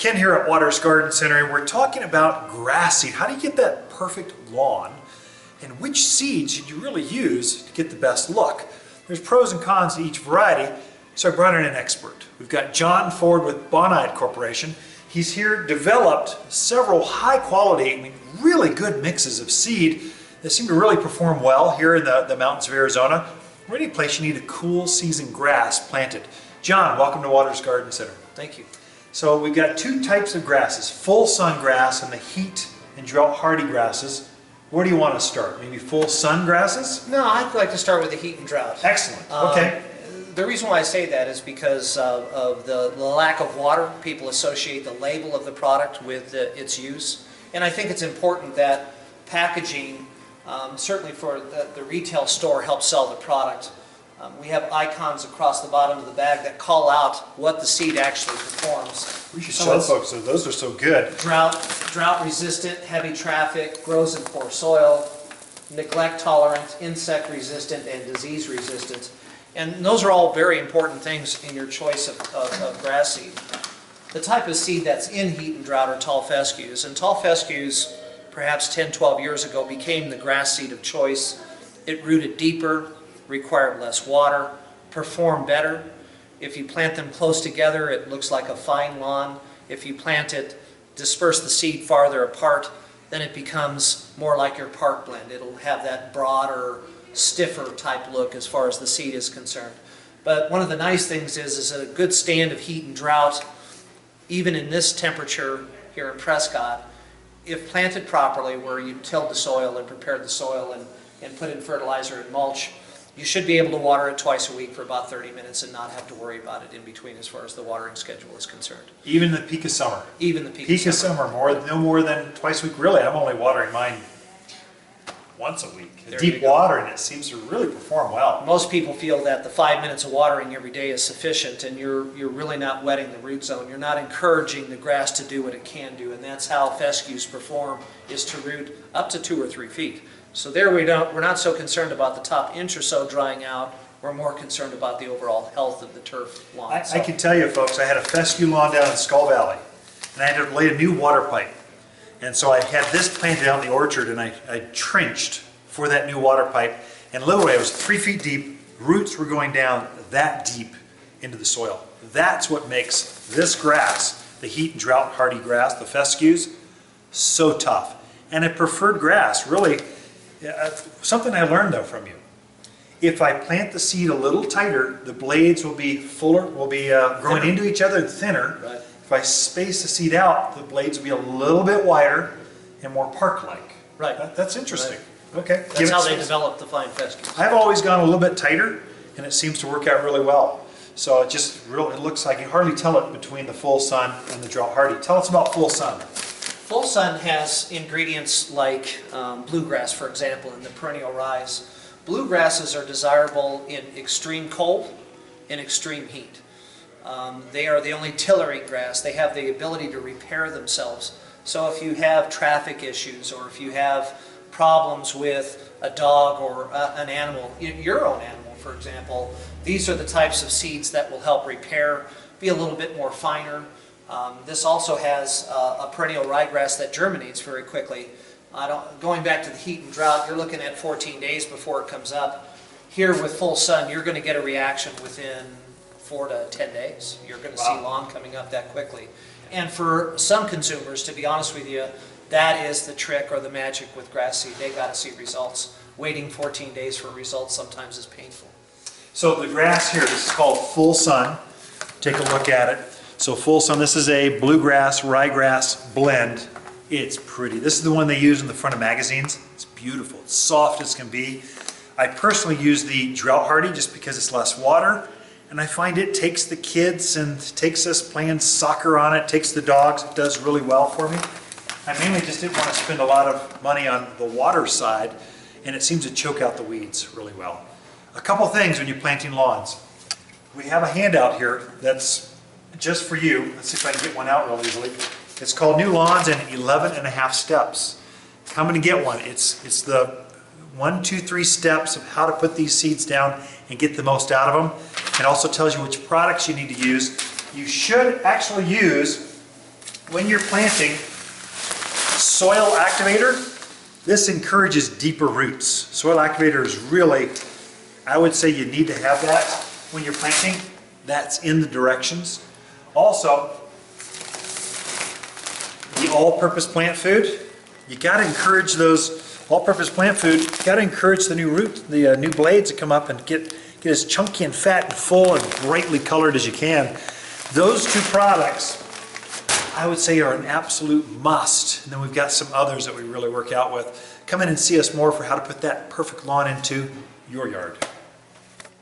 Ken here at Waters Garden Center, and we're talking about grass seed. How do you get that perfect lawn, and which seed should you really use to get the best look? There's pros and cons to each variety, so I brought in an expert. We've got John Ford with Bonide Corporation. He's here developed several high quality, really good mixes of seed that seem to really perform well here in the mountains of Arizona, or any place you need a cool season grass planted. John, welcome to Waters Garden Center. Thank you. So we've got two types of grasses, full sun grass and the heat and drought hardy grasses. Where do you want to start? Maybe full sun grasses? No, I'd like to start with the heat and drought. Excellent. Okay. The reason why I say that is because of the lack of water. People associate the label of the product with its use. And I think it's important that packaging, certainly for the retail store, helps sell the product. We have icons across the bottom of the bag that call out what the seed actually performs. We should show folks, those are so good. Drought resistant, heavy traffic, grows in poor soil, neglect tolerant, insect resistant, and disease resistant. And those are all very important things in your choice of grass seed. The type of seed that's in heat and drought are tall fescues. And tall fescues, perhaps 10, 12 years ago, became the grass seed of choice. It rooted deeper, required less water, perform better. If you plant them close together, it looks like a fine lawn. If you disperse the seed farther apart, then it becomes more like your park blend. It'll have that broader, stiffer type look as far as the seed is concerned. But one of the nice things is a good stand of heat and drought, even in this temperature here in Prescott, if planted properly, where you tilled the soil and prepared the soil and put in fertilizer and mulch, you should be able to water it twice a week for about 30 minutes and not have to worry about it in between as far as the watering schedule is concerned. Even the peak of summer? Even the peak of summer. No more than twice a week. Really, I'm only watering mine once a week. There Deep water, and it seems to really perform well. Most people feel that the 5 minutes of watering every day is sufficient, and you're really not wetting the root zone. You're not encouraging the grass to do what it can do, and that's how fescues perform, is to root up to 2 or 3 feet. So there we're not so concerned about the top inch or so drying out. We're more concerned about the overall health of the turf lawn. I can tell you, folks, I had a fescue lawn down in Skull Valley, and I had to lay a new water pipe. And so I had this planted out in the orchard, and I trenched for that new water pipe. And literally, it was 3 feet deep. Roots were going down that deep into the soil. That's what makes this grass, the heat and drought hardy grass, the fescues, so tough. And a preferred grass, really. Something I learned though from you. If I plant the seed a little tighter, the blades will be fuller, growing into each other and thinner. Right. If I space the seed out, the blades will be a little bit wider and more park-like. Right. That's interesting. Right. Okay. That's how they develop the fine fescues. I've always gone a little bit tighter, and it seems to work out really well. So it looks like you hardly tell it between the full sun and the drought hardy. Tell us about full sun. Full sun has ingredients like bluegrass, for example, in the perennial rise. Bluegrasses are desirable in extreme cold and extreme heat. They are the only tillering grass. They have the ability to repair themselves. So if you have traffic issues, or if you have problems with a dog or an animal, your own animal, for example, these are the types of seeds that will help repair, be a little bit more finer. This also has a perennial ryegrass that germinates very quickly. Going back to the heat and drought, you're looking at 14 days before it comes up. Here with full sun, you're going to get a reaction within 4 to 10 days. You're going to see lawn coming up that quickly. And for some consumers, to be honest with you, that is the trick or the magic with grass seed. They got to see results. Waiting 14 days for results sometimes is painful. So the grass here, this is called full sun. Take a look at it. So full sun, this is a bluegrass ryegrass blend. It's pretty. This is the one they use in the front of magazines. It's beautiful. It's soft as can be. I personally use the drought hardy just because it's less water, and I find it takes the kids and takes us playing soccer on it, takes the dogs. It does really well for me. I mainly just didn't want to spend a lot of money on the water side, and it seems to choke out the weeds really well. A couple things when you're planting lawns. We have a handout here that's just for you. Let's see if I can get one out real easily. It's called New Lawns in 11.5 steps. Come and get one. It's the 1, 2, 3 steps of how to put these seeds down and get the most out of them. It also tells you which products you need to use. You should actually use when you're planting, soil activator, this encourages deeper roots. Soil activator is really, I would say you need to have that when you're planting. That's in the directions. Also, the all-purpose plant food, you got to encourage those all-purpose plant food. You got to encourage the new root, the new blades to come up and get as chunky and fat and full and brightly colored as you can. Those two products, I would say, are an absolute must. And then we've got some others that we really work out with. Come in and see us more for how to put that perfect lawn into your yard.